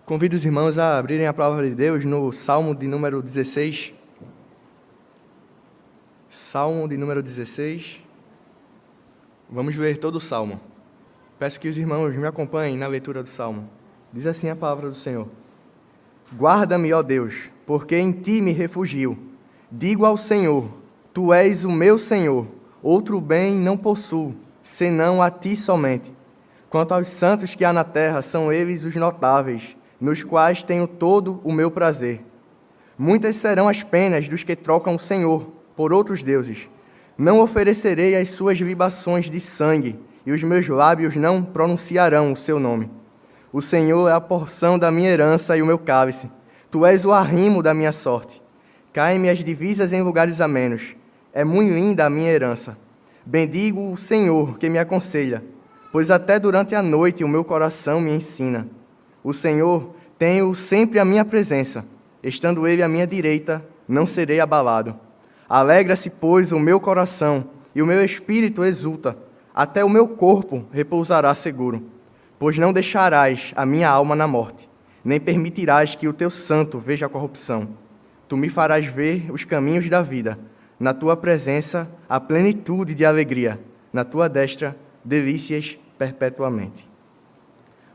Convido os irmãos a abrirem a palavra de Deus no Salmo de número 16. Salmo de número 16. Vamos ler todo o Salmo. Peço que os irmãos me acompanhem na leitura do Salmo. Diz assim a palavra do Senhor. Guarda-me, ó Deus, porque em ti me refugio. Digo ao Senhor, tu és o meu Senhor, outro bem não possuo, senão a ti somente. Quanto aos santos que há na terra, são eles os notáveis, nos quais tenho todo o meu prazer. Muitas serão as penas dos que trocam o Senhor por outros deuses. Não oferecerei as suas libações de sangue, e os meus lábios não pronunciarão o seu nome. O Senhor é a porção da minha herança e o meu cálice. Tu és o arrimo da minha sorte. Caem-me as divisas em lugares amenos. É muito linda a minha herança. Bendigo o Senhor que me aconselha, pois até durante a noite o meu coração me ensina. O Senhor tem sempre a minha presença. Estando Ele à minha direita, não serei abalado. Alegra-se, pois, o meu coração, e o meu espírito exulta. Até o meu corpo repousará seguro. Pois não deixarás a minha alma na morte, nem permitirás que o teu santo veja a corrupção. Tu me farás ver os caminhos da vida. Na tua presença, a plenitude de alegria. Na tua destra, delícias perpetuamente.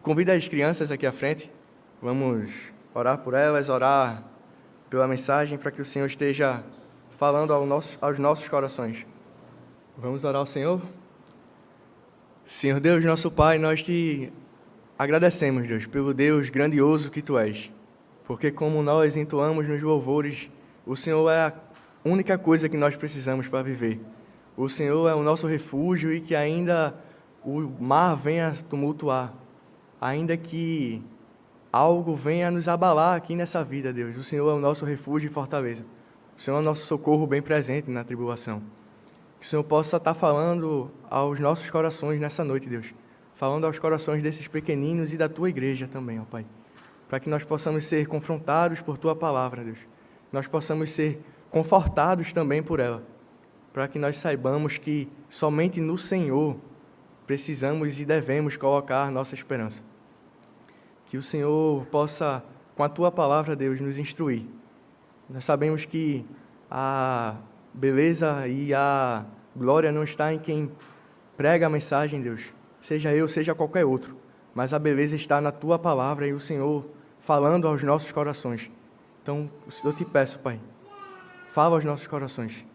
Convido as crianças aqui à frente. Vamos orar por elas, orar pela mensagem, para que o Senhor esteja falando aos nossos corações. Vamos orar ao Senhor? Senhor Deus, nosso Pai, nós te agradecemos, Deus, pelo Deus grandioso que Tu és. Porque como nós entoamos nos louvores, o Senhor é a única coisa que nós precisamos para viver. O Senhor é o nosso refúgio e que ainda o mar venha tumultuar, ainda que algo venha nos abalar aqui nessa vida, Deus. O Senhor é o nosso refúgio e fortaleza. O Senhor é o nosso socorro bem presente na tribulação. Que o Senhor possa estar falando aos nossos corações nessa noite, Deus. Falando aos corações desses pequeninos e da Tua igreja também, ó Pai. Para que nós possamos ser confrontados por Tua palavra, Deus. Nós possamos ser confortados também por ela. Para que nós saibamos que somente no Senhor precisamos e devemos colocar nossa esperança. Que o Senhor possa, com a Tua palavra, Deus, nos instruir. Nós sabemos que a beleza e a glória não está em quem prega a mensagem, Deus. Seja eu, seja qualquer outro. Mas a beleza está na Tua palavra e o Senhor falando aos nossos corações. Então, eu te peço, Pai, fala aos nossos corações.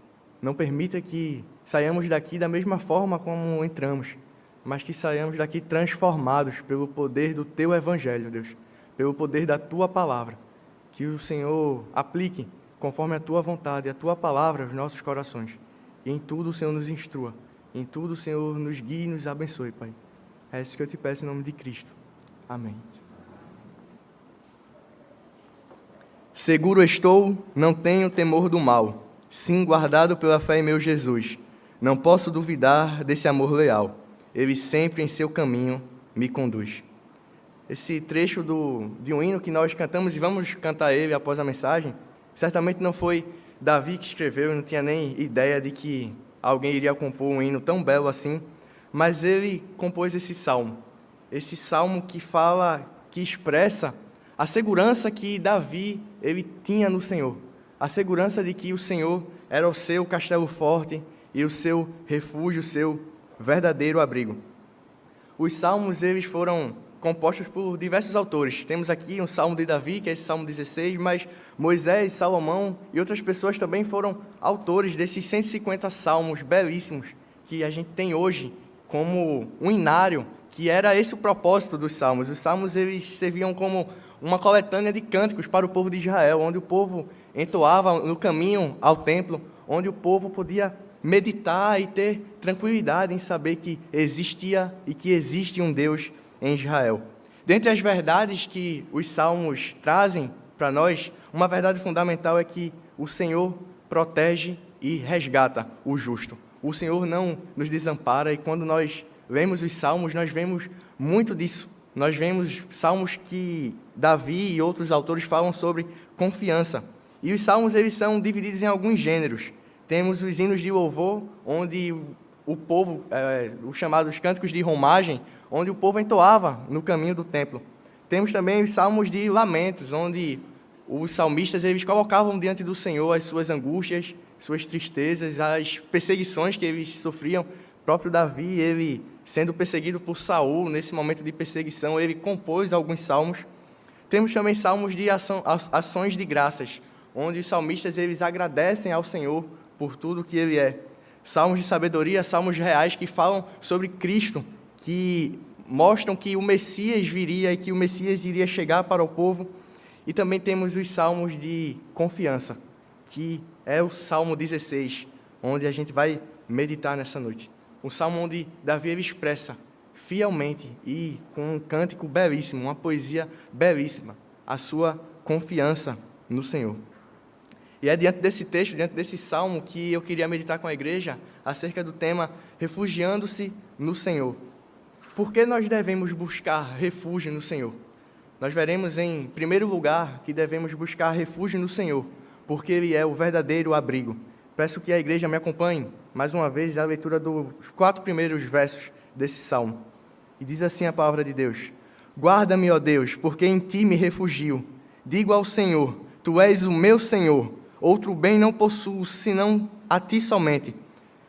Não permita que saiamos daqui da mesma forma como entramos, mas que saiamos daqui transformados pelo poder do Teu Evangelho, Deus, pelo poder da Tua palavra. Que o Senhor aplique, conforme a Tua vontade, a Tua palavra aos nossos corações. E em tudo o Senhor nos instrua, em tudo o Senhor nos guie e nos abençoe, Pai. É isso que eu te peço em nome de Cristo. Amém. Seguro estou, não tenho temor do mal, sim guardado pela fé em meu Jesus. Não posso duvidar desse amor leal. Ele sempre em seu caminho me conduz. Esse trecho de um hino que nós cantamos, e vamos cantar ele após a mensagem, certamente não foi Davi que escreveu, não tinha nem ideia de que alguém iria compor um hino tão belo assim, mas ele compôs esse salmo que fala, que expressa a segurança que Davi ele tinha no Senhor, a segurança de que o Senhor era o seu castelo forte e o seu refúgio, o seu verdadeiro abrigo. Os salmos eles foram compostos por diversos autores. Temos aqui um salmo de Davi, que é esse salmo 16, mas Moisés, Salomão e outras pessoas também foram autores desses 150 salmos belíssimos que a gente tem hoje como um inário, que era esse o propósito dos salmos. Os salmos eles serviam como uma coletânea de cânticos para o povo de Israel, onde o povo entoava no caminho ao templo, onde o povo podia meditar e ter tranquilidade em saber que existia e que existe um Deus em Israel. Dentre as verdades que os salmos trazem para nós, uma verdade fundamental é que o Senhor protege e resgata o justo. O Senhor não nos desampara e quando nós lemos os salmos, nós vemos muito disso. Nós vemos salmos que Davi e outros autores falam sobre confiança. E os salmos eles são divididos em alguns gêneros. Temos os hinos de louvor, onde o povo, os chamados cânticos de romagem, onde o povo entoava no caminho do templo. Temos também os salmos de lamentos, onde os salmistas eles colocavam diante do Senhor as suas angústias, suas tristezas, as perseguições que eles sofriam. O próprio Davi, ele sendo perseguido por Saul, nesse momento de perseguição, ele compôs alguns salmos. Temos também salmos de ações de graças, onde os salmistas eles agradecem ao Senhor por tudo que Ele é. Salmos de sabedoria, salmos reais que falam sobre Cristo, que mostram que o Messias viria e que o Messias iria chegar para o povo. E também temos os salmos de confiança, que é o Salmo 16, onde a gente vai meditar nessa noite. Um salmo onde Davi ele expressa fielmente e com um cântico belíssimo, uma poesia belíssima, a sua confiança no Senhor. E é diante desse texto, diante desse salmo, que eu queria meditar com a igreja acerca do tema refugiando-se no Senhor. Por que nós devemos buscar refúgio no Senhor? Nós veremos em primeiro lugar que devemos buscar refúgio no Senhor, porque Ele é o verdadeiro abrigo. Peço que a igreja me acompanhe, mais uma vez, a leitura dos 4 primeiros versos desse salmo. E diz assim a palavra de Deus: Guarda-me, ó Deus, porque em Ti me refugio. Digo ao Senhor, Tu és o meu Senhor. Outro bem não possuo, senão a Ti somente.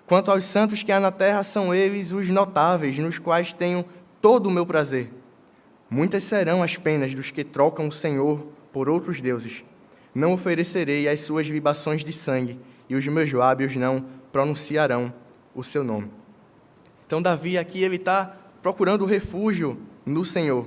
Quanto aos santos que há na terra, são eles os notáveis, nos quais tenho todo o meu prazer. Muitas serão as penas dos que trocam o Senhor por outros deuses. Não oferecerei as suas libações de sangue, e os meus lábios não pronunciarão o seu nome. Então, Davi aqui, ele está procurando refúgio no Senhor.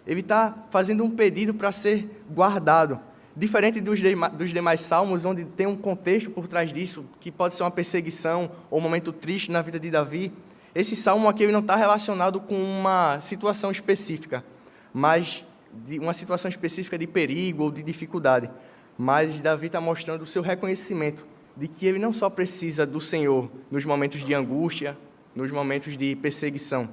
Ele está fazendo um pedido para ser guardado. Diferente dos demais salmos, onde tem um contexto por trás disso, que pode ser uma perseguição ou um momento triste na vida de Davi, esse salmo aqui ele não está relacionado com uma situação específica, mas de uma situação específica de perigo ou de dificuldade. Mas Davi está mostrando o seu reconhecimento de que ele não só precisa do Senhor nos momentos de angústia, nos momentos de perseguição,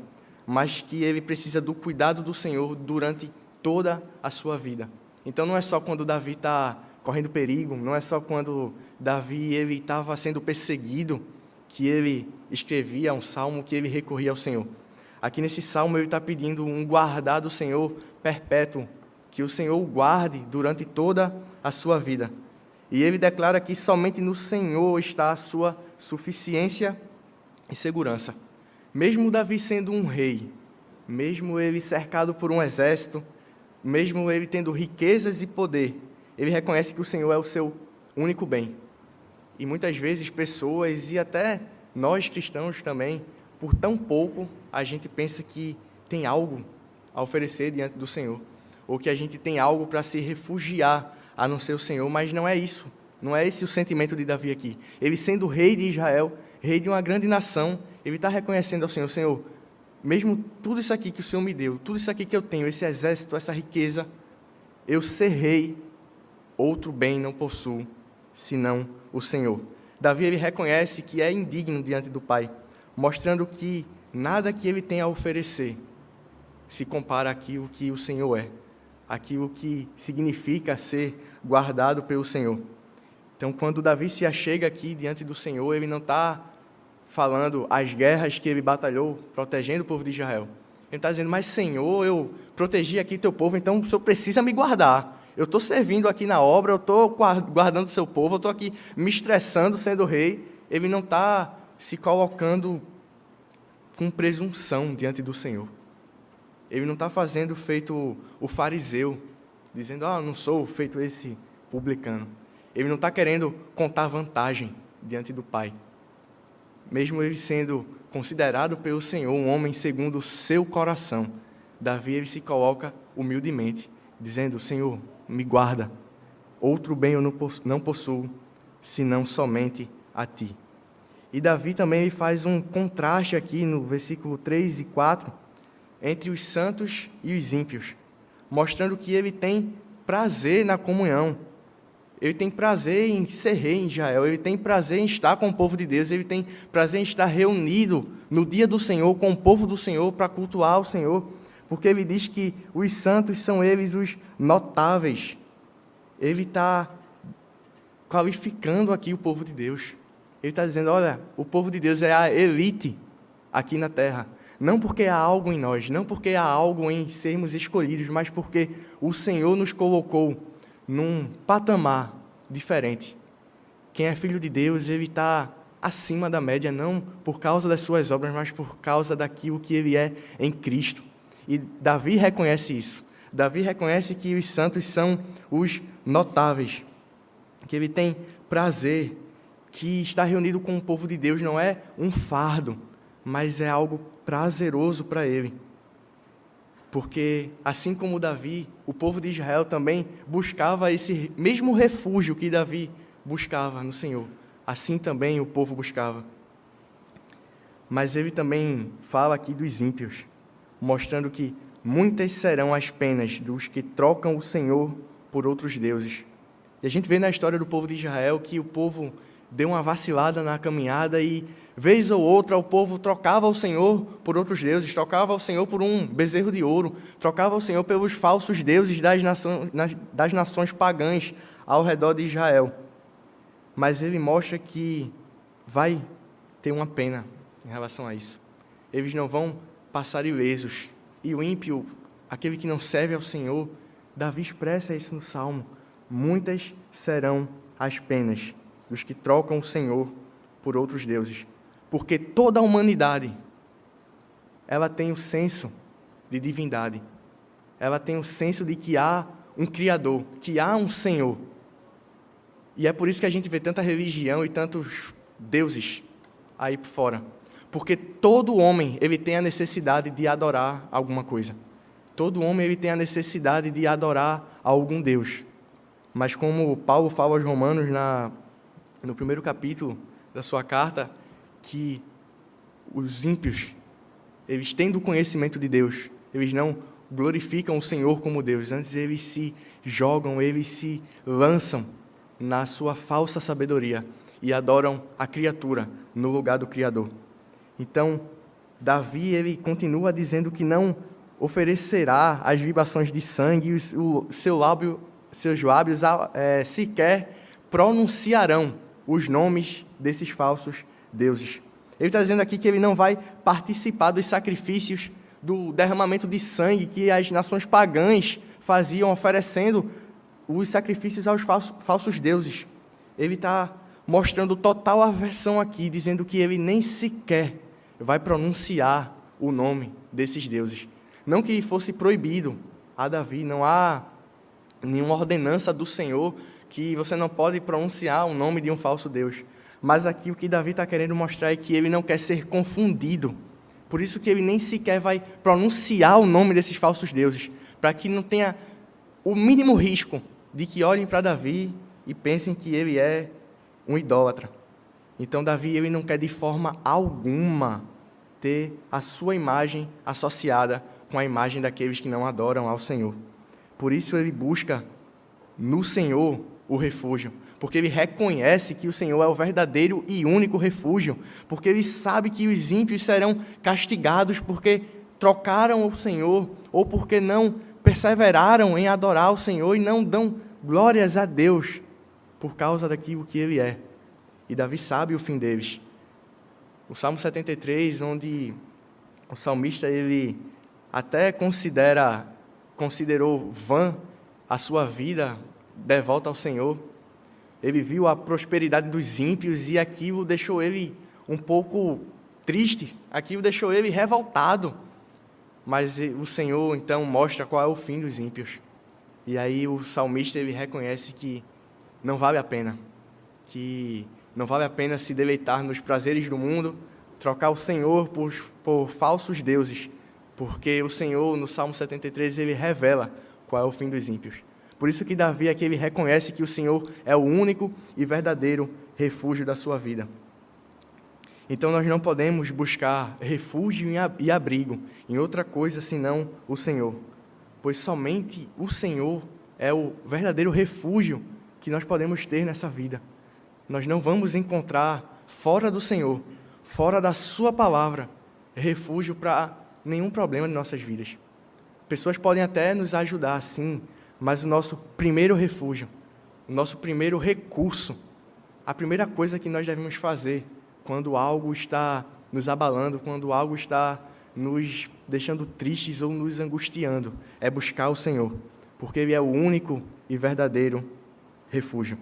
mas que ele precisa do cuidado do Senhor durante toda a sua vida. Então não é só quando Davi está correndo perigo, não é só quando Davi estava sendo perseguido que ele escrevia um salmo, que ele recorria ao Senhor. Aqui nesse salmo ele está pedindo um guardar do Senhor perpétuo, que o Senhor o guarde durante toda a sua vida. E ele declara que somente no Senhor está a sua suficiência e segurança. Mesmo Davi sendo um rei, mesmo ele cercado por um exército, mesmo ele tendo riquezas e poder, ele reconhece que o Senhor é o seu único bem. E muitas vezes pessoas, e até nós cristãos também, por tão pouco, a gente pensa que tem algo a oferecer diante do Senhor, ou que a gente tem algo para se refugiar a não ser o Senhor, mas não é isso. Não é esse o sentimento de Davi aqui. Ele sendo rei de Israel, rei de uma grande nação, ele está reconhecendo ao Senhor: Senhor, mesmo tudo isso aqui que o Senhor me deu, tudo isso aqui que eu tenho, esse exército, essa riqueza, eu ser rei, outro bem não possuo, senão o Senhor. Davi ele reconhece que é indigno diante do Pai, mostrando que nada que ele tem a oferecer se compara àquilo que o Senhor é, aquilo que significa ser guardado pelo Senhor. Então, quando Davi se achega aqui diante do Senhor, ele não está falando as guerras que ele batalhou, protegendo o povo de Israel. Ele está dizendo: mas Senhor, eu protegi aqui teu povo, então o Senhor precisa me guardar. Eu estou servindo aqui na obra, eu estou guardando o seu povo, eu estou aqui me estressando sendo rei. Ele não está se colocando com presunção diante do Senhor. Ele não está fazendo feito o fariseu, dizendo: não sou feito esse publicano. Ele não está querendo contar vantagem diante do Pai. Mesmo ele sendo considerado pelo Senhor um homem segundo o seu coração, Davi ele se coloca humildemente, dizendo: Senhor, me guarda. Outro bem eu não possuo, senão somente a Ti. E Davi também ele faz um contraste aqui no versículo 3 e 4, entre os santos e os ímpios, mostrando que ele tem prazer na comunhão. Ele tem prazer em ser rei em Israel, ele tem prazer em estar com o povo de Deus, ele tem prazer em estar reunido no dia do Senhor, com o povo do Senhor, para cultuar o Senhor, porque ele diz que os santos são eles os notáveis. Ele está qualificando aqui o povo de Deus. Ele está dizendo: olha, o povo de Deus é a elite aqui na terra. Não porque há algo em nós, não porque há algo em sermos escolhidos, mas porque o Senhor nos colocou num patamar diferente. Quem é filho de Deus, ele está acima da média, não por causa das suas obras, mas por causa daquilo que ele é em Cristo. E Davi reconhece isso. Davi reconhece que os santos são os notáveis, que ele tem prazer, que estar reunido com o povo de Deus não é um fardo, mas é algo prazeroso para ele. Porque, assim como Davi, o povo de Israel também buscava esse mesmo refúgio que Davi buscava no Senhor. Assim também o povo buscava. Mas ele também fala aqui dos ímpios, mostrando que muitas serão as penas dos que trocam o Senhor por outros deuses. E a gente vê na história do povo de Israel que o povo deu uma vacilada na caminhada e, vez ou outra, o povo trocava o Senhor por outros deuses, trocava o Senhor por um bezerro de ouro, trocava o Senhor pelos falsos deuses das nações pagãs ao redor de Israel. Mas ele mostra que vai ter uma pena em relação a isso. Eles não vão passar ilesos. E o ímpio, aquele que não serve ao Senhor, Davi expressa isso no Salmo. Muitas serão as penas dos que trocam o Senhor por outros deuses. Porque toda a humanidade, ela tem o senso de divindade. Ela tem o senso de que há um Criador, que há um Senhor. E é por isso que a gente vê tanta religião e tantos deuses aí por fora. Porque todo homem, ele tem a necessidade de adorar alguma coisa. Todo homem, ele tem a necessidade de adorar a algum Deus. Mas como Paulo fala aos Romanos no primeiro capítulo da sua carta, que os ímpios, eles tendo o conhecimento de Deus, eles não glorificam o Senhor como Deus, antes eles se jogam, eles se lançam na sua falsa sabedoria e adoram a criatura no lugar do Criador. Então, Davi, ele continua dizendo que não oferecerá as libações de sangue, seus lábios sequer pronunciarão os nomes desses falsos deuses. Ele está dizendo aqui que ele não vai participar dos sacrifícios do derramamento de sangue que as nações pagãs faziam, oferecendo os sacrifícios aos falsos deuses. Ele está mostrando total aversão aqui, dizendo que ele nem sequer vai pronunciar o nome desses deuses. Não que fosse proibido a Davi, não há nenhuma ordenança do Senhor que você não pode pronunciar o nome de um falso Deus. Mas aqui o que Davi está querendo mostrar é que ele não quer ser confundido. Por isso que ele nem sequer vai pronunciar o nome desses falsos deuses, para que não tenha o mínimo risco de que olhem para Davi e pensem que ele é um idólatra. Então Davi, ele não quer de forma alguma ter a sua imagem associada com a imagem daqueles que não adoram ao Senhor. Por isso ele busca no Senhor o refúgio, porque ele reconhece que o Senhor é o verdadeiro e único refúgio, porque ele sabe que os ímpios serão castigados porque trocaram o Senhor, ou porque não perseveraram em adorar o Senhor e não dão glórias a Deus por causa daquilo que ele é. E Davi sabe o fim deles. O Salmo 73, onde o salmista ele até considerou vã a sua vida devota ao Senhor. Ele viu a prosperidade dos ímpios e aquilo deixou ele um pouco triste, aquilo deixou ele revoltado. Mas o Senhor, então, mostra qual é o fim dos ímpios. E aí o salmista ele reconhece que não vale a pena, que não vale a pena se deleitar nos prazeres do mundo, trocar o Senhor por falsos deuses, porque o Senhor, no Salmo 73, ele revela qual é o fim dos ímpios. Por isso que Davi aqui ele reconhece que o Senhor é o único e verdadeiro refúgio da sua vida. Então nós não podemos buscar refúgio e abrigo em outra coisa senão o Senhor, pois somente o Senhor é o verdadeiro refúgio que nós podemos ter nessa vida. Nós não vamos encontrar fora do Senhor, fora da sua palavra, refúgio para nenhum problema de nossas vidas. Pessoas podem até nos ajudar, sim, mas o nosso primeiro refúgio, o nosso primeiro recurso, a primeira coisa que nós devemos fazer quando algo está nos abalando, quando algo está nos deixando tristes ou nos angustiando, é buscar o Senhor, porque Ele é o único e verdadeiro refúgio.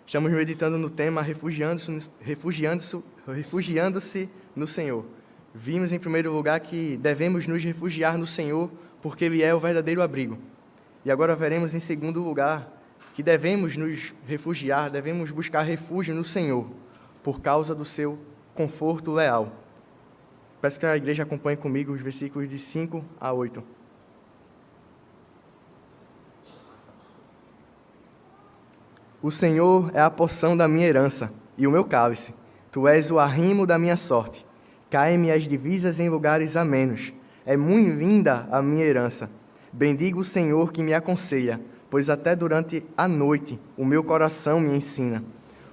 Estamos meditando no tema refugiando-se no Senhor. Vimos, em primeiro lugar, que devemos nos refugiar no Senhor, porque Ele é o verdadeiro abrigo. E agora veremos, em segundo lugar, que devemos nos refugiar, devemos buscar refúgio no Senhor, por causa do seu conforto leal. Peço que a igreja acompanhe comigo os versículos de 5 a 8. O Senhor é a porção da minha herança e o meu cálice. Tu és o arrimo da minha sorte. Caem-me as divisas em lugares amenos. É muito linda a minha herança. Bendigo o Senhor que me aconselha, pois até durante a noite o meu coração me ensina.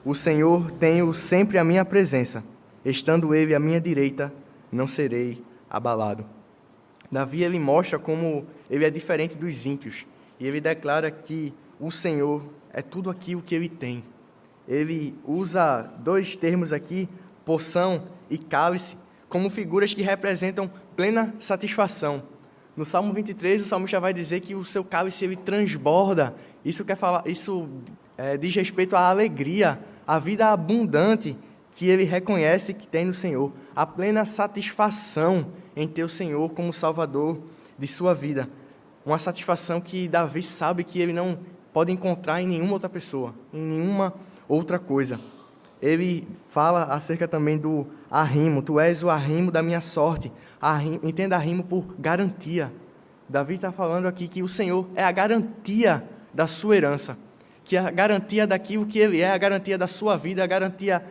O Senhor tenho sempre à minha presença. Estando Ele à minha direita, não serei abalado. Davi, ele mostra como ele é diferente dos ímpios. E ele declara que o Senhor é tudo aquilo que ele tem. Ele usa dois termos aqui, porção e cálice, como figuras que representam plena satisfação. No Salmo 23, o salmista vai dizer que o seu cálice ele transborda. Isso diz respeito à alegria, à vida abundante que ele reconhece que tem no Senhor, a plena satisfação em ter o Senhor como Salvador de sua vida. Uma satisfação que Davi sabe que ele não pode encontrar em nenhuma outra pessoa, em nenhuma outra coisa. Ele fala acerca também do arrimo. Tu és o arrimo da minha sorte. Entenda arrimo por garantia. Davi está falando aqui que o Senhor é a garantia da sua herança, que é a garantia daquilo que Ele é, a garantia da sua vida, a garantia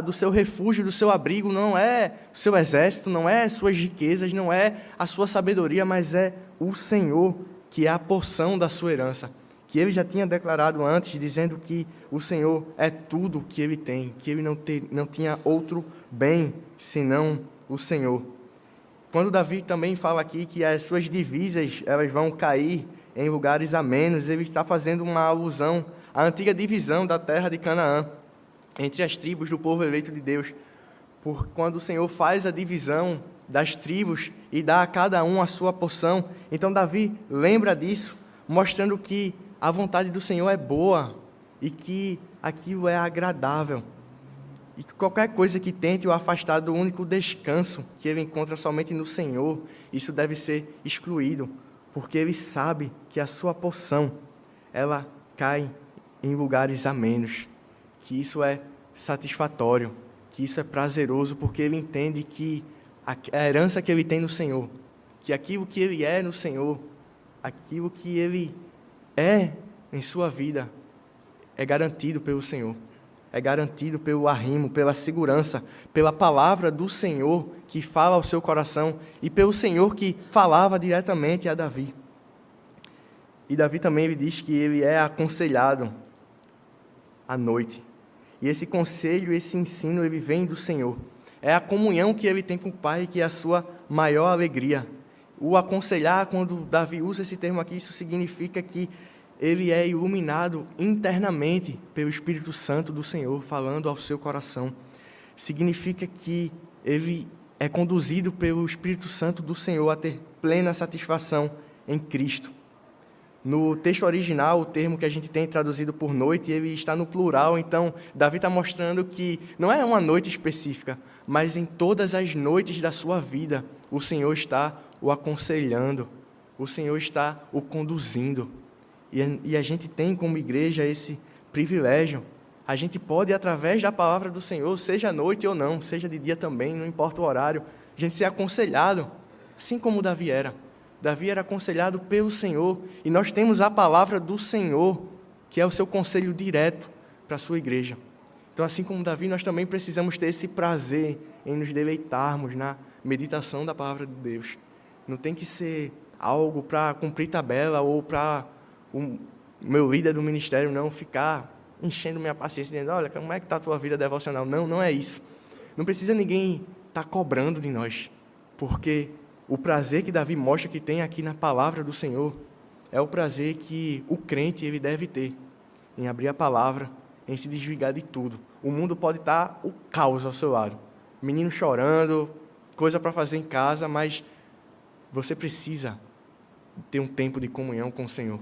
do seu refúgio, do seu abrigo. Não é o seu exército, não é suas riquezas, não é a sua sabedoria, mas é o Senhor que é a porção da sua herança. Que ele já tinha declarado antes, dizendo que o Senhor é tudo que ele tem, que ele não tinha outro bem senão o Senhor. Quando Davi também fala aqui que as suas divisas elas vão cair em lugares amenos, ele está fazendo uma alusão à antiga divisão da terra de Canaã, entre as tribos do povo eleito de Deus. Por quando o Senhor faz a divisão das tribos e dá a cada um a sua porção, então Davi lembra disso, mostrando que a vontade do Senhor é boa e que aquilo é agradável. E que qualquer coisa que tente o afastar do único descanso que ele encontra somente no Senhor, isso deve ser excluído, porque ele sabe que a sua porção, ela cai em lugares amenos, que isso é satisfatório, que isso é prazeroso, porque ele entende que a herança que ele tem no Senhor, que aquilo que ele é no Senhor, aquilo que ele é em sua vida, é garantido pelo Senhor, é garantido pelo arrimo, pela segurança, pela palavra do Senhor que fala ao seu coração e pelo Senhor que falava diretamente a Davi. E Davi também ele diz que ele é aconselhado à noite. E esse conselho, esse ensino, ele vem do Senhor. É a comunhão que ele tem com o Pai que é a sua maior alegria. O aconselhar, quando Davi usa esse termo aqui, isso significa que ele é iluminado internamente pelo Espírito Santo do Senhor, falando ao seu coração. Significa que ele é conduzido pelo Espírito Santo do Senhor a ter plena satisfação em Cristo. No texto original, o termo que a gente tem traduzido por noite, ele está no plural, então Davi está mostrando que não é uma noite específica, mas em todas as noites da sua vida, o Senhor está o aconselhando, o Senhor está o conduzindo. E a gente tem como igreja esse privilégio. A gente pode, através da palavra do Senhor, seja à noite ou não, seja de dia também, não importa o horário, a gente ser aconselhado, assim como Davi era. Davi era aconselhado pelo Senhor, e nós temos a palavra do Senhor, que é o seu conselho direto para a sua igreja. Então, assim como Davi, nós também precisamos ter esse prazer em nos deleitarmos na meditação da palavra de Deus. Não tem que ser algo para cumprir tabela ou para o meu líder do ministério não ficar enchendo minha paciência, dizendo, olha, como é que está a tua vida devocional? Não, não é isso. Não precisa ninguém estar cobrando de nós, porque o prazer que Davi mostra que tem aqui na palavra do Senhor é o prazer que o crente ele deve ter em abrir a palavra, em se desligar de tudo. O mundo pode estar o caos ao seu lado. Menino chorando, coisa para fazer em casa, mas você precisa ter um tempo de comunhão com o Senhor,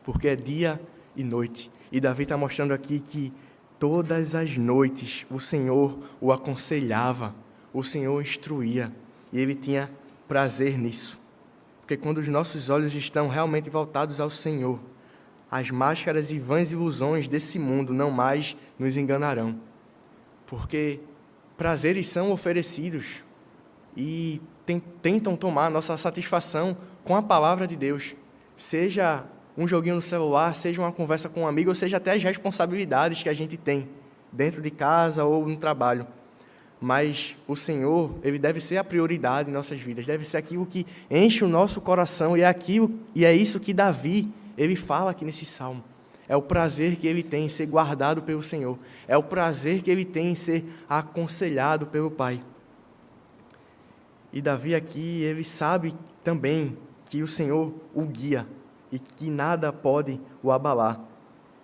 porque é dia e noite. E Davi está mostrando aqui que todas as noites o Senhor o aconselhava, o Senhor instruía, e ele tinha prazer nisso. Porque quando os nossos olhos estão realmente voltados ao Senhor, as máscaras e vãs ilusões desse mundo não mais nos enganarão. Porque prazeres são oferecidos e tentam tomar nossa satisfação com a palavra de Deus. Seja um joguinho no celular, seja uma conversa com um amigo, ou seja até as responsabilidades que a gente tem dentro de casa ou no trabalho. Mas o Senhor, ele deve ser a prioridade em nossas vidas, deve ser aquilo que enche o nosso coração, e é isso que Davi, ele fala aqui nesse salmo. É o prazer que ele tem em ser guardado pelo Senhor, é o prazer que ele tem em ser aconselhado pelo Pai. E Davi aqui, ele sabe também que o Senhor o guia e que nada pode o abalar.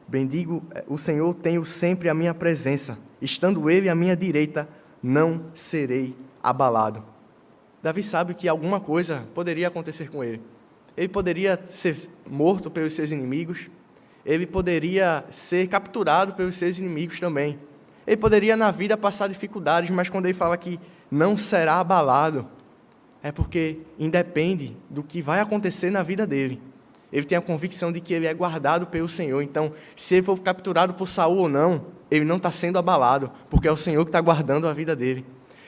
Bendigo o Senhor, tenho sempre a minha presença, estando ele à minha direita, não serei abalado. Davi sabe que alguma coisa poderia acontecer com ele. Ele poderia ser morto pelos seus inimigos, ele poderia ser capturado pelos seus inimigos também. Ele poderia na vida passar dificuldades, mas quando ele fala que não será abalado, é porque independe do que vai acontecer na vida dele. Ele tem a convicção de que ele é guardado pelo Senhor. Então, se ele for capturado por Saul ou não, ele não está sendo abalado, porque é o Senhor que está guardando a vida dele.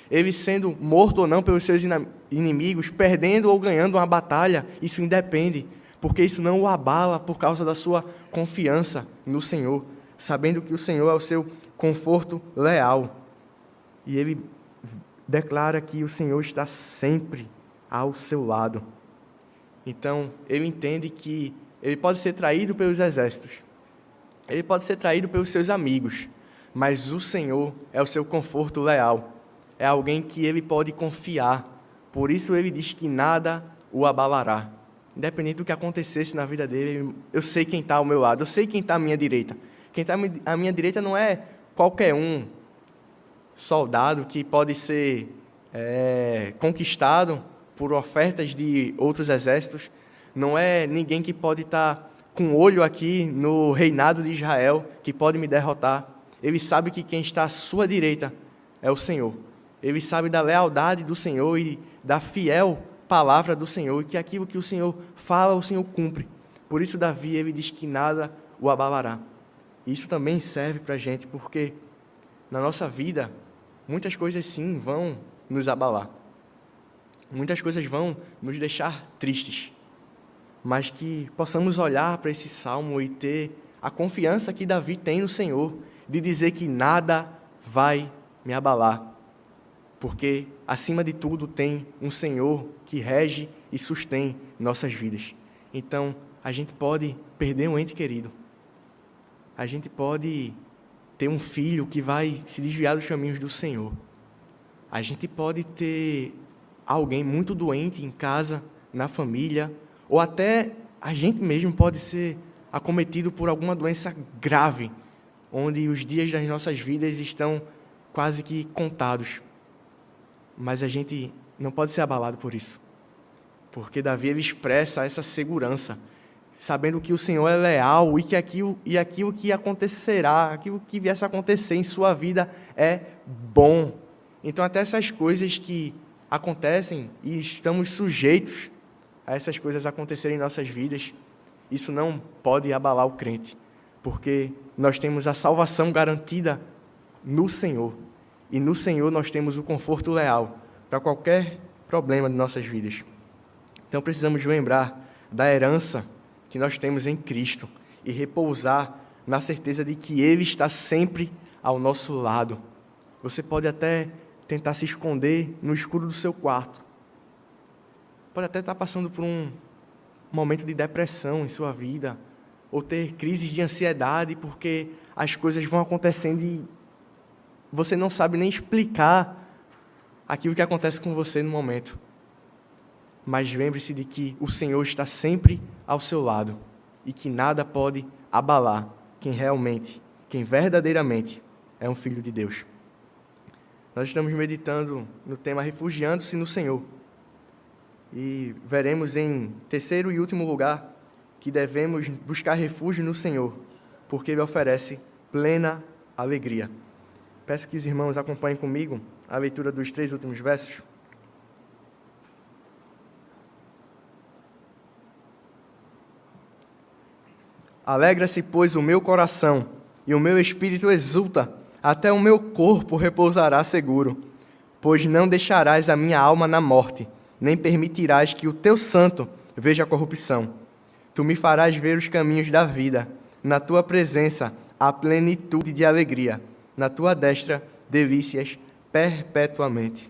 Ele sendo morto ou não pelos seus inimigos, perdendo ou ganhando uma batalha, isso independe, porque isso não o abala por causa da sua confiança no Senhor, sabendo que o Senhor é o seu conforto leal. E ele declara que o Senhor está sempre ao seu lado. Então, ele entende que ele pode ser traído pelos exércitos, ele pode ser traído pelos seus amigos, mas o Senhor é o seu conforto leal, é alguém que ele pode confiar. Por isso ele diz que nada o abalará. Independente do que acontecesse na vida dele, eu sei quem está ao meu lado, eu sei quem está à minha direita. Quem está à minha direita não é qualquer um soldado que pode ser conquistado por ofertas de outros exércitos, não é ninguém que pode estar com olho aqui no reinado de Israel, que pode me derrotar. Ele sabe que quem está à sua direita é o Senhor. Ele sabe da lealdade do Senhor e da fiel palavra do Senhor, e que aquilo que o Senhor fala, o Senhor cumpre. Por isso Davi, ele diz que nada o abalará. Isso também serve para a gente, porque na nossa vida, muitas coisas sim vão nos abalar. Muitas coisas vão nos deixar tristes, mas que possamos olhar para esse salmo e ter a confiança que Davi tem no Senhor, de dizer que nada vai me abalar, porque acima de tudo tem um Senhor que rege e sustém nossas vidas. Então, a gente pode perder um ente querido, a gente pode ter um filho que vai se desviar dos caminhos do Senhor, a gente pode ter alguém muito doente em casa, na família, ou até a gente mesmo pode ser acometido por alguma doença grave, onde os dias das nossas vidas estão quase que contados. Mas a gente não pode ser abalado por isso, porque Davi ele expressa essa segurança, sabendo que o Senhor é leal e que aquilo que acontecerá, aquilo que viesse a acontecer em sua vida é bom. Então, até essas coisas que acontecem e estamos sujeitos a essas coisas acontecerem em nossas vidas, isso não pode abalar o crente, porque nós temos a salvação garantida no Senhor, e no Senhor nós temos o conforto leal para qualquer problema de nossas vidas. Então precisamos lembrar da herança que nós temos em Cristo e repousar na certeza de que Ele está sempre ao nosso lado. Você pode até tentar se esconder no escuro do seu quarto. Pode até estar passando por um momento de depressão em sua vida, ou ter crises de ansiedade porque as coisas vão acontecendo e você não sabe nem explicar aquilo que acontece com você no momento. Mas lembre-se de que o Senhor está sempre ao seu lado e que nada pode abalar quem verdadeiramente é um filho de Deus. Nós estamos meditando no tema Refugiando-se no Senhor. E veremos em terceiro e último lugar que devemos buscar refúgio no Senhor, porque Ele oferece plena alegria. Peço que os irmãos acompanhem comigo a leitura dos 3 últimos versos. Alegra-se, pois, o meu coração, e o meu espírito exulta, até o meu corpo repousará seguro. Pois não deixarás a minha alma na morte, nem permitirás que o teu santo veja a corrupção. Tu me farás ver os caminhos da vida, na tua presença há plenitude de alegria, na tua destra delícias perpetuamente.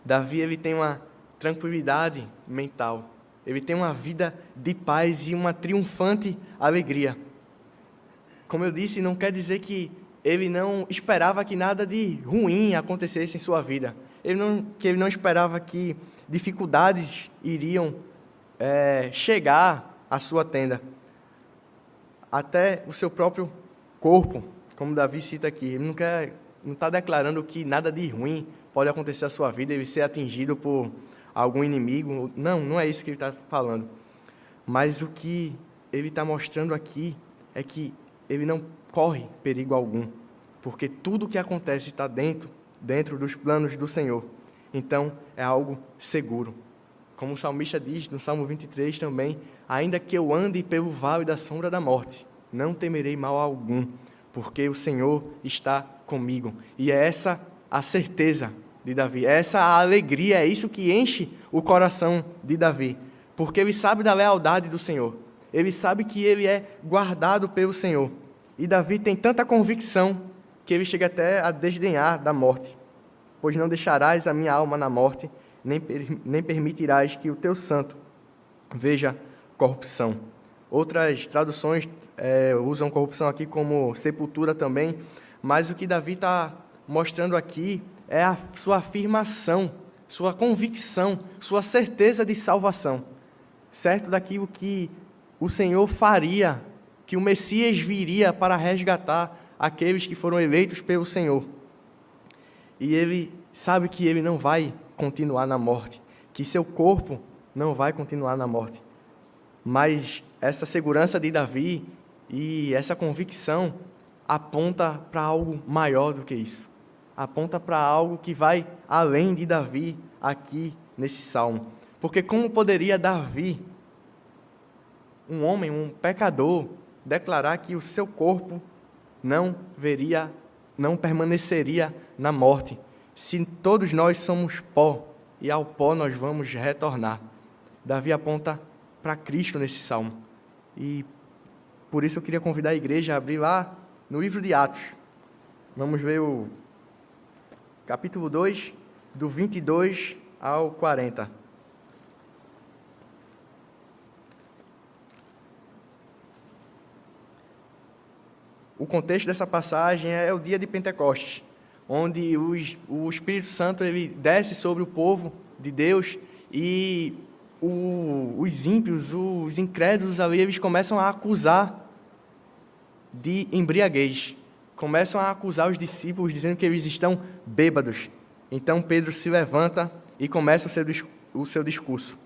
Davi, ele tem uma tranquilidade mental. Ele tem uma vida de paz e uma triunfante alegria. Como eu disse, não quer dizer que ele não esperava que nada de ruim acontecesse em sua vida. Ele não esperava que dificuldades iriam chegar à sua tenda. Até o seu próprio corpo, como Davi cita aqui. Ele não está declarando que nada de ruim pode acontecer à sua vida, ele ser atingido por algum inimigo. Não é isso que ele está falando. Mas o que ele está mostrando aqui é que ele não corre perigo algum, porque tudo o que acontece está dentro dos planos do Senhor. Então, é algo seguro. Como o salmista diz no Salmo 23 também, ainda que eu ande pelo vale da sombra da morte, não temerei mal algum, porque o Senhor está comigo. E é essa a certeza de Davi, é essa a alegria, é isso que enche o coração de Davi, porque ele sabe da lealdade do Senhor, ele sabe que ele é guardado pelo Senhor, e Davi tem tanta convicção que ele chega até a desdenhar da morte, pois não deixarás a minha alma na morte, nem permitirás que o teu santo veja corrupção. Outras traduções usam corrupção aqui como sepultura também, mas o que Davi está mostrando aqui é a sua afirmação, sua convicção, sua certeza de salvação, certo daquilo que o Senhor faria, que o Messias viria para resgatar aqueles que foram eleitos pelo Senhor. E ele sabe que ele não vai continuar na morte, que seu corpo não vai continuar na morte. Mas essa segurança de Davi e essa convicção aponta para algo maior do que isso. Aponta para algo que vai além de Davi aqui nesse salmo. Porque como poderia Davi, um homem, um pecador, declarar que o seu corpo não permaneceria na morte, se todos nós somos pó e ao pó nós vamos retornar? Davi aponta para Cristo nesse salmo. E por isso eu queria convidar a igreja a abrir lá no livro de Atos. Vamos ver o capítulo 2, do 22 ao 40. O contexto dessa passagem é o dia de Pentecostes, onde o Espírito Santo ele desce sobre o povo de Deus e os ímpios, os incrédulos ali, eles começam a acusar de embriaguez. Começam a acusar os discípulos, dizendo que eles estão bêbados. Então Pedro se levanta e começa o seu discurso.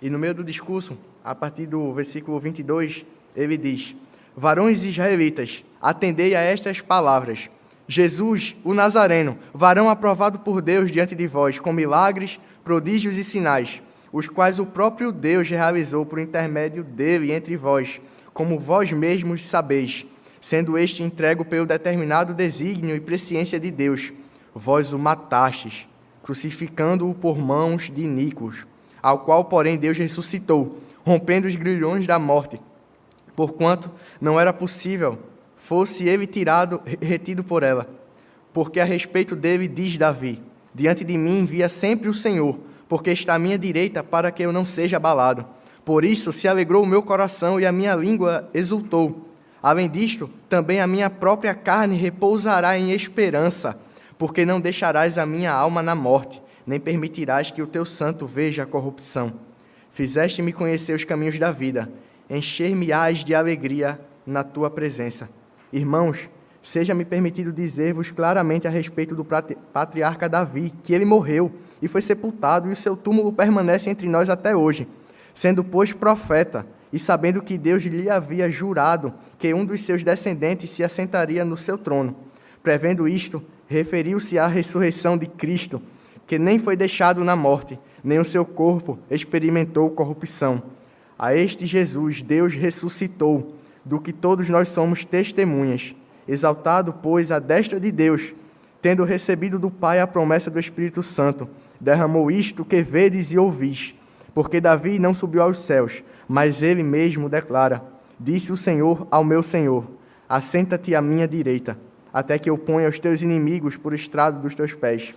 E no meio do discurso, a partir do versículo 22, ele diz: varões israelitas, atendei a estas palavras. Jesus, o Nazareno, varão aprovado por Deus diante de vós, com milagres, prodígios e sinais, os quais o próprio Deus realizou por intermédio dele entre vós, como vós mesmos sabeis, sendo este entregue pelo determinado desígnio e presciência de Deus. Vós o matastes, crucificando-o por mãos de iníquos, ao qual, porém, Deus ressuscitou, rompendo os grilhões da morte, porquanto não era possível fosse ele retido por ela. Porque a respeito dele diz Davi: diante de mim via sempre o Senhor, porque está à minha direita, para que eu não seja abalado. Por isso se alegrou o meu coração e a minha língua exultou. Além disto, também a minha própria carne repousará em esperança, porque não deixarás a minha alma na morte, nem permitirás que o teu santo veja a corrupção. Fizeste-me conhecer os caminhos da vida, encher-me-ás de alegria na tua presença. Irmãos, seja-me permitido dizer-vos claramente a respeito do patriarca Davi, que ele morreu e foi sepultado, e o seu túmulo permanece entre nós até hoje, sendo, pois, profeta, e sabendo que Deus lhe havia jurado que um dos seus descendentes se assentaria no seu trono. Prevendo isto, referiu-se à ressurreição de Cristo, que nem foi deixado na morte, nem o seu corpo experimentou corrupção. A este Jesus Deus ressuscitou, do que todos nós somos testemunhas. Exaltado, pois, à destra de Deus, tendo recebido do Pai a promessa do Espírito Santo, derramou isto que vedes e ouvis. Porque Davi não subiu aos céus, mas ele mesmo declara: disse o Senhor ao meu Senhor: assenta-te à minha direita, até que eu ponha os teus inimigos por estrado dos teus pés.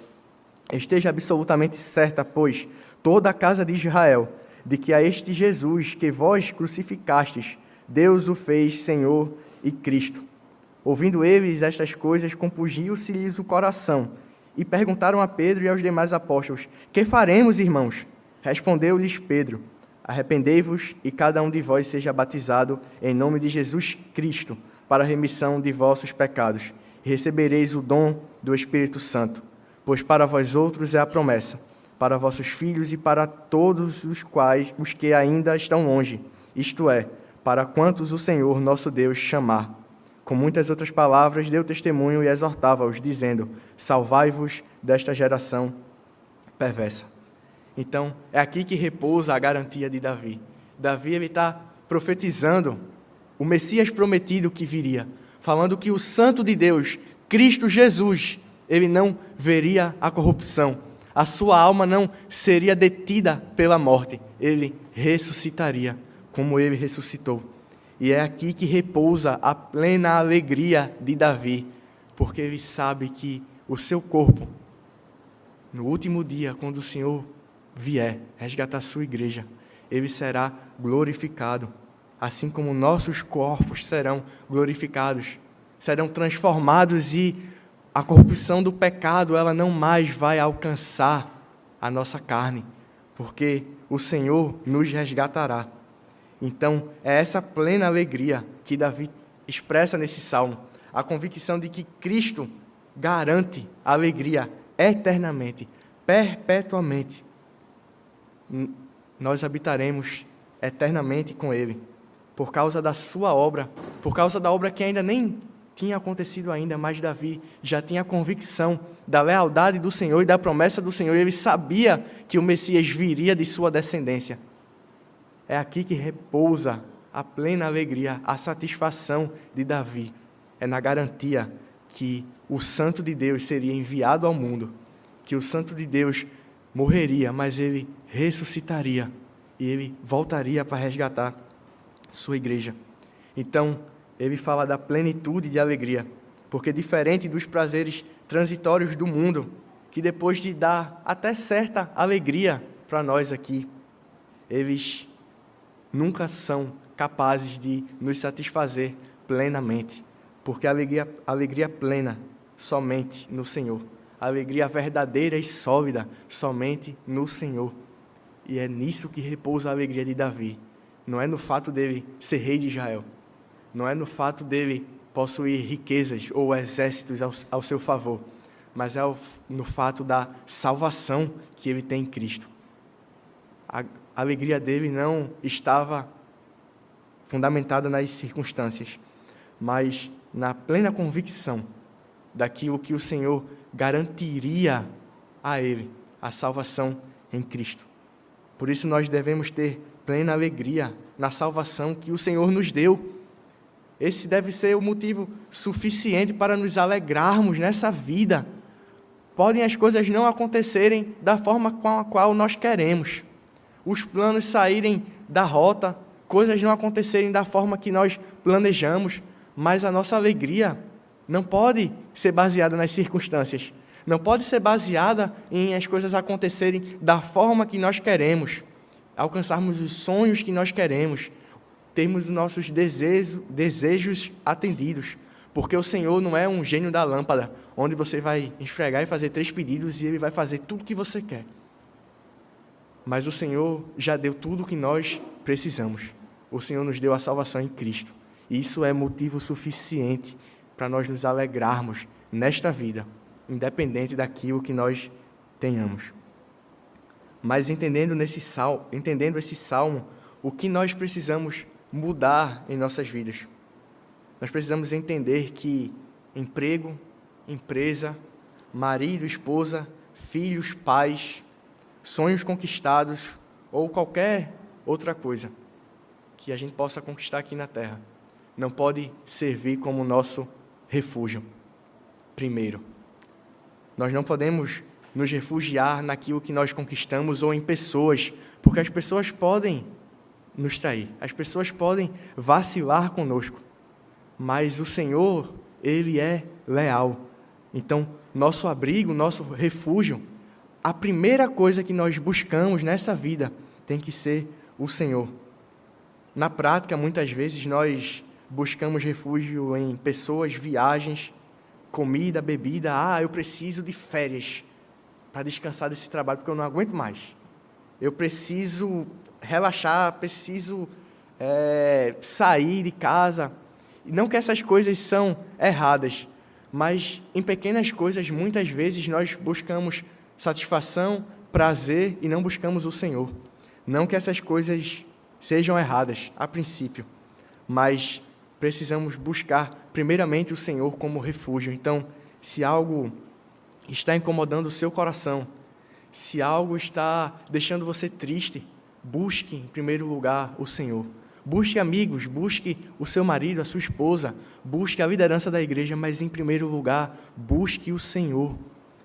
Esteja absolutamente certa, pois, toda a casa de Israel, de que a este Jesus que vós crucificastes, Deus o fez Senhor e Cristo. Ouvindo eles estas coisas, compungiu-se-lhes o coração, e perguntaram a Pedro e aos demais apóstolos: que faremos, irmãos? Respondeu-lhes Pedro: arrependei-vos e cada um de vós seja batizado em nome de Jesus Cristo, para a remissão de vossos pecados, e recebereis o dom do Espírito Santo. Pois para vós outros é a promessa, para vossos filhos e para todos os que ainda estão longe, isto é, para quantos o Senhor nosso Deus chamar. Com muitas outras palavras deu testemunho e exortava-os, dizendo: salvai-vos desta geração perversa. Então, é aqui que repousa a garantia de Davi. Davi está profetizando o Messias prometido que viria, falando que o Santo de Deus, Cristo Jesus, ele não veria a corrupção, a sua alma não seria detida pela morte, ele ressuscitaria como ele ressuscitou. E é aqui que repousa a plena alegria de Davi, porque ele sabe que o seu corpo, no último dia, quando o Senhor vier resgatar a sua igreja, ele será glorificado, assim como nossos corpos serão glorificados, serão transformados, e a corrupção do pecado, ela não mais vai alcançar a nossa carne, porque o Senhor nos resgatará. Então, é essa plena alegria que Davi expressa nesse salmo, a convicção de que Cristo garante a alegria eternamente, perpetuamente. Nós habitaremos eternamente com Ele, por causa da sua obra, por causa da obra que ainda nem tinha acontecido ainda, mas Davi já tinha a convicção da lealdade do Senhor e da promessa do Senhor, e ele sabia que o Messias viria de sua descendência. É aqui que repousa a plena alegria, a satisfação de Davi. É na garantia que o Santo de Deus seria enviado ao mundo, que o Santo de Deus morreria, mas ele ressuscitaria e ele voltaria para resgatar sua igreja. Então, ele fala da plenitude de alegria, porque diferente dos prazeres transitórios do mundo, que depois de dar até certa alegria para nós aqui, eles nunca são capazes de nos satisfazer plenamente, porque a alegria plena somente no Senhor, a alegria verdadeira e sólida somente no Senhor. E é nisso que repousa a alegria de Davi. Não é no fato dele ser rei de Israel, não é no fato dele possuir riquezas ou exércitos ao seu favor, mas é no fato da salvação que ele tem em Cristo. A alegria dele não estava fundamentada nas circunstâncias, mas na plena convicção daquilo que o Senhor garantiria a ele, a salvação em Cristo. Por isso nós devemos ter plena alegria na salvação que o Senhor nos deu. Esse deve ser o motivo suficiente para nos alegrarmos nessa vida. Podem as coisas não acontecerem da forma com a qual nós queremos, os planos saírem da rota, coisas não acontecerem da forma que nós planejamos, mas a nossa alegria não pode ser baseada nas circunstâncias, não pode ser baseada em as coisas acontecerem da forma que nós queremos, alcançarmos os sonhos que nós queremos, termos os nossos desejos atendidos, porque o Senhor não é um gênio da lâmpada, onde você vai esfregar e fazer 3 pedidos e Ele vai fazer tudo o que você quer. Mas o Senhor já deu tudo o que nós precisamos. O Senhor nos deu a salvação em Cristo. E isso é motivo suficiente para nós nos alegrarmos nesta vida, independente daquilo que nós tenhamos. Mas entendendo esse salmo, o que nós precisamos mudar em nossas vidas? Nós precisamos entender que emprego, empresa, marido, esposa, filhos, pais, sonhos conquistados ou qualquer outra coisa que a gente possa conquistar aqui na terra, não pode servir como nosso refúgio. Primeiro, nós não podemos nos refugiar naquilo que nós conquistamos ou em pessoas, porque as pessoas podem nos trair, as pessoas podem vacilar conosco, mas o Senhor, Ele é leal. Então, nosso abrigo, nosso refúgio, a primeira coisa que nós buscamos nessa vida tem que ser o Senhor. Na prática, muitas vezes, nós buscamos refúgio em pessoas, viagens, comida, bebida. Eu preciso de férias para descansar desse trabalho, porque eu não aguento mais. Eu preciso relaxar, preciso sair de casa. Não que essas coisas são erradas, mas em pequenas coisas, muitas vezes, nós buscamos satisfação, prazer e não buscamos o Senhor. Não que essas coisas sejam erradas, a princípio, mas precisamos buscar primeiramente o Senhor como refúgio. Então, se algo está incomodando o seu coração, se algo está deixando você triste, busque em primeiro lugar o Senhor. Busque amigos, busque o seu marido, a sua esposa, busque a liderança da igreja, mas em primeiro lugar, busque o Senhor,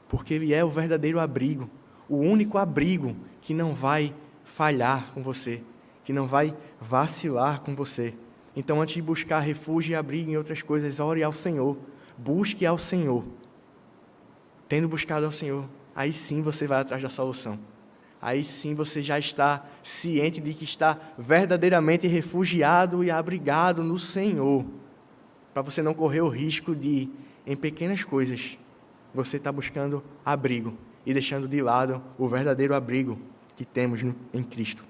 porque Ele é o verdadeiro abrigo, o único abrigo que não vai falhar com você, que não vai vacilar com você. Então, antes de buscar refúgio e abrigo em outras coisas, ore ao Senhor, busque ao Senhor. Tendo buscado ao Senhor, aí sim você vai atrás da solução. Aí sim você já está ciente de que está verdadeiramente refugiado e abrigado no Senhor, para você não correr o risco de, em pequenas coisas, você está buscando abrigo e deixando de lado o verdadeiro abrigo que temos em Cristo.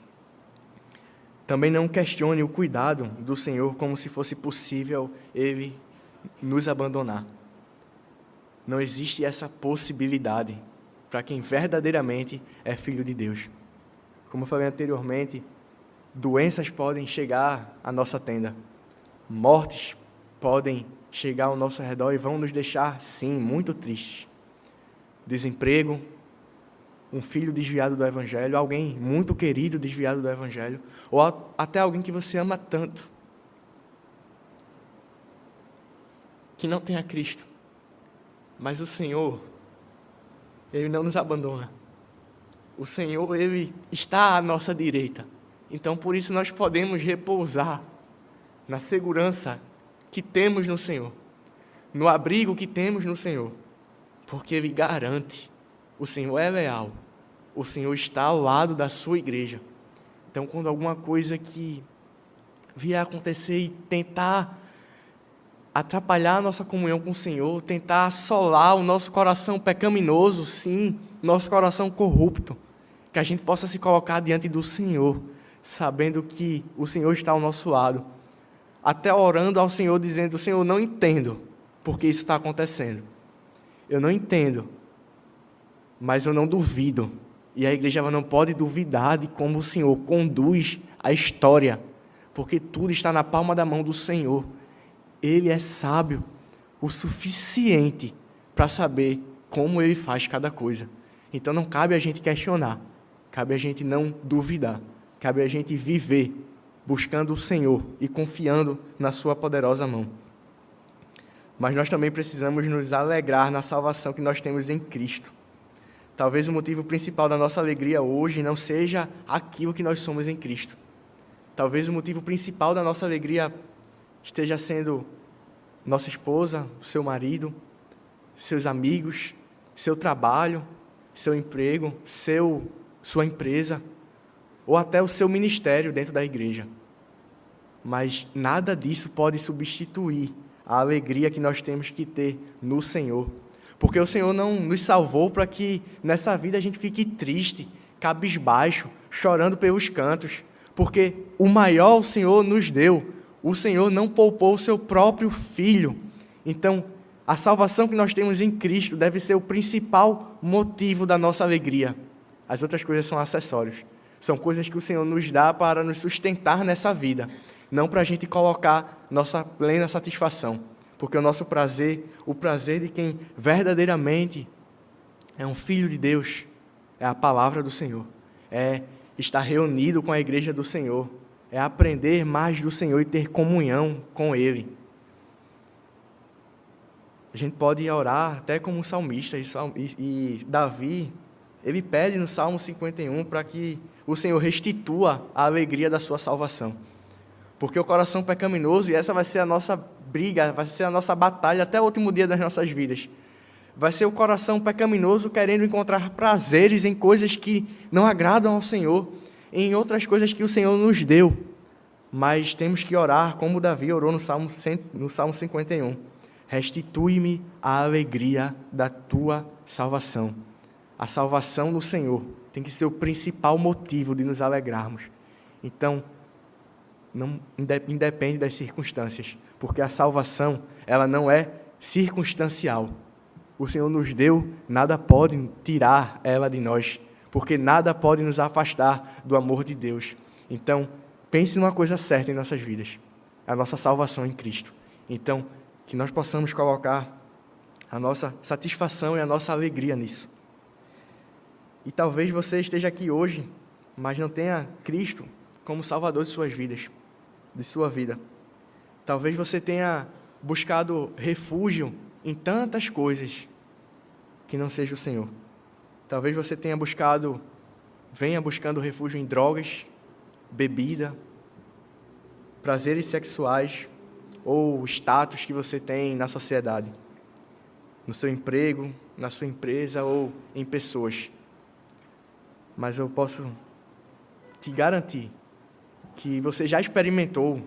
Também não questione o cuidado do Senhor como se fosse possível Ele nos abandonar. Não existe essa possibilidade para quem verdadeiramente é filho de Deus. Como eu falei anteriormente, doenças podem chegar à nossa tenda, mortes podem chegar ao nosso redor e vão nos deixar, sim, muito tristes. Desemprego, um filho desviado do Evangelho, alguém muito querido desviado do Evangelho, ou até alguém que você ama tanto, que não tem a Cristo. Mas o Senhor, Ele não nos abandona. O Senhor, Ele está à nossa direita. Então, por isso, nós podemos repousar na segurança que temos no Senhor, no abrigo que temos no Senhor, porque Ele garante. O Senhor é leal. O Senhor está ao lado da sua igreja. Então, quando alguma coisa que vier a acontecer e tentar atrapalhar a nossa comunhão com o Senhor, tentar assolar o nosso coração pecaminoso, sim, nosso coração corrupto, que a gente possa se colocar diante do Senhor, sabendo que o Senhor está ao nosso lado, até orando ao Senhor, dizendo: Senhor, eu não entendo porque isso está acontecendo. Eu não entendo, mas eu não duvido. E a igreja não pode duvidar de como o Senhor conduz a história, porque tudo está na palma da mão do Senhor. Ele é sábio o suficiente para saber como Ele faz cada coisa. Então não cabe a gente questionar, cabe a gente não duvidar, cabe a gente viver buscando o Senhor e confiando na sua poderosa mão. Mas nós também precisamos nos alegrar na salvação que nós temos em Cristo. Talvez o motivo principal da nossa alegria hoje não seja aquilo que nós somos em Cristo. Talvez o motivo principal da nossa alegria esteja sendo nossa esposa, seu marido, seus amigos, seu trabalho, seu emprego, sua empresa, ou até o seu ministério dentro da igreja. Mas nada disso pode substituir a alegria que nós temos que ter no Senhor. Porque o Senhor não nos salvou para que nessa vida a gente fique triste, cabisbaixo, chorando pelos cantos. Porque o maior o Senhor nos deu. O Senhor não poupou o seu próprio Filho. Então, a salvação que nós temos em Cristo deve ser o principal motivo da nossa alegria. As outras coisas são acessórios. São coisas que o Senhor nos dá para nos sustentar nessa vida, não para a gente colocar nossa plena satisfação. Porque o nosso prazer, o prazer de quem verdadeiramente é um filho de Deus, é a palavra do Senhor, é estar reunido com a igreja do Senhor, é aprender mais do Senhor e ter comunhão com Ele. A gente pode orar até como um salmista, e Davi, ele pede no Salmo 51 para que o Senhor restitua a alegria da sua salvação. Porque o coração pecaminoso, e essa vai ser a nossa briga, vai ser a nossa batalha até o último dia das nossas vidas. Vai ser o coração pecaminoso querendo encontrar prazeres em coisas que não agradam ao Senhor, em outras coisas que o Senhor nos deu. Mas temos que orar como Davi orou no Salmo 51. Restitui-me a alegria da tua salvação. A salvação do Senhor tem que ser o principal motivo de nos alegrarmos. Então, não independe das circunstâncias, porque a salvação, ela não é circunstancial. O Senhor nos deu, nada pode tirar ela de nós, porque nada pode nos afastar do amor de Deus. Então, pense numa coisa certa em nossas vidas, a nossa salvação em Cristo. Então, que nós possamos colocar a nossa satisfação e a nossa alegria nisso. E talvez você esteja aqui hoje, mas não tenha Cristo como Salvador de suas vidas, de sua vida. Talvez você tenha buscado refúgio em tantas coisas que não seja o Senhor. Talvez você venha buscando refúgio em drogas, bebida, prazeres sexuais ou status que você tem na sociedade, no seu emprego, na sua empresa ou em pessoas. Mas eu posso te garantir que você já experimentou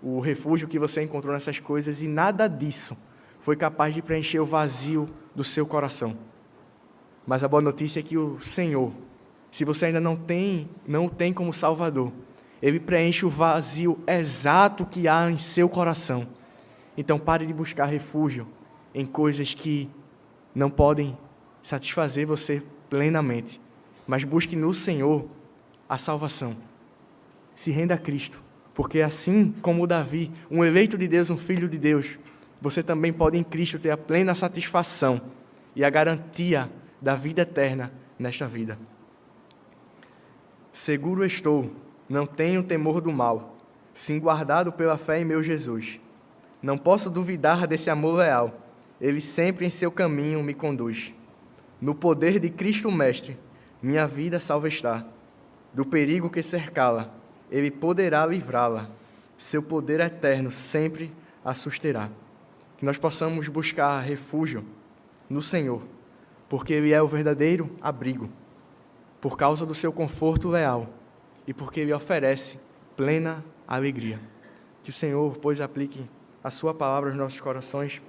o refúgio que você encontrou nessas coisas e nada disso foi capaz de preencher o vazio do seu coração. Mas a boa notícia é que o Senhor, se você ainda não o tem como Salvador, Ele preenche o vazio exato que há em seu coração. Então pare de buscar refúgio em coisas que não podem satisfazer você plenamente, mas busque no Senhor a salvação. Se renda a Cristo, porque assim como Davi, um eleito de Deus, um filho de Deus, você também pode em Cristo ter a plena satisfação e a garantia da vida eterna nesta vida. Seguro estou, não tenho temor do mal, sim guardado pela fé em meu Jesus. Não posso duvidar desse amor leal, Ele sempre em seu caminho me conduz. No poder de Cristo Mestre, minha vida salva está. Do perigo que cercá-la, Ele poderá livrá-la. Seu poder eterno sempre a susterá. Que nós possamos buscar refúgio no Senhor, porque Ele é o verdadeiro abrigo, por causa do seu conforto leal e porque Ele oferece plena alegria. Que o Senhor, pois, aplique a sua palavra aos nossos corações